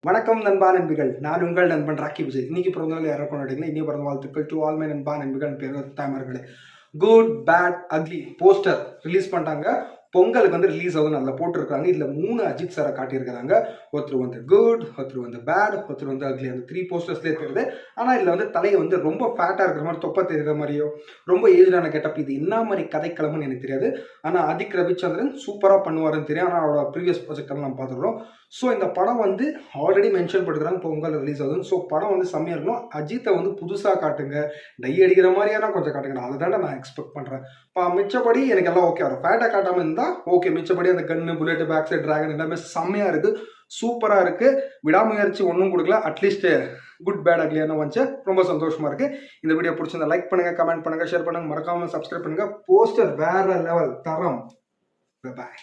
வணக்கம் நண்பா நண்பிகள். நான் உங்கள் நண்பன் ராக்கி விஜய். இன்னைக்கு பிறந்தநாள் யாரோ கொண்டாடிங்களா? இனிய பிறந்த வாழ்த்துக்கள் டு ஆல் மை நண்பா நண்பிகள் பேர் தாமர்களே. Good bad ugly poster release பண்ணிட்டாங்க. பொங்கலுக்கு வந்து ரிலீஸ் ஆகுது நல்லா போட்டிருக்காங்க. இதுல 3 அஜித் சாரை காட்டியிருக்கிறாங்க. ஒருத்தர் வந்து குட், ஒருத்தர் வந்து பேட், ஒருத்தர் வந்து அக்லி. அந்த 3 போஸ்டர்ஸ்லேயே தெரியுது. ஆனா இதுல வந்து தலையை வந்து ரொம்ப ஃபேட்டா இருக்கிற மாதிரி, தொப்பை தெரிகிற மாதிரியோ, ரொம்ப ஏஜ்டான கெட்டப். இது என்ன மாதிரி கதைக்கிழமைன்னு எனக்கு தெரியாது. ஆனா அதிக் ரவிச்சந்திரன் சூப்பரா பண்ணுவாருன்னு தெரியும். ஆனா அவரோட ப்ரீவியஸ் ப்ராஜெக்ட் எல்லாம் நம்ம பார்த்துடுறோம். ஸோ இந்த படம் வந்து ஆல்ரெடி மென்ஷன் பண்ணுறாங்க பொங்கல் ரிலீஸ் ஆகுதுன்னு. ஸோ படம் வந்து செம்மையாக இருக்கணும். அஜித்தை வந்து புதுசாக காட்டுங்க, டை அடிக்கிற மாதிரியான கொஞ்சம் காட்டுங்க. அதை தானே நான் எக்ஸ்பெக்ட் பண்ணுறேன். இப்போ மிச்சப்படி எனக்கு எல்லாம் ஓகே வரும். ஃபேட்டாக காட்டாமல் இருந்தால் ஓகே. மிச்சப்படி அந்த கன்னு, புல்லெட், பேக் சைட், டிராகன் எல்லாமே செம்மையாக இருக்குது, சூப்பராக இருக்குது. விடாமுயற்சி ஒன்றும் கொடுக்கல. அட்லீஸ்ட் குட் பேட் அக்லியான வந்துச்சு. ரொம்ப சந்தோஷமாக இருக்குது. இந்த வீடியோ பிடிச்சிருந்தா லைக் பண்ணுங்கள், கமெண்ட் பண்ணுங்கள், ஷேர் பண்ணுங்கள், மறக்காமல் சப்ஸ்கிரைப் பண்ணுங்கள். போஸ்டர் வேற லெவல் தரம். பாய்.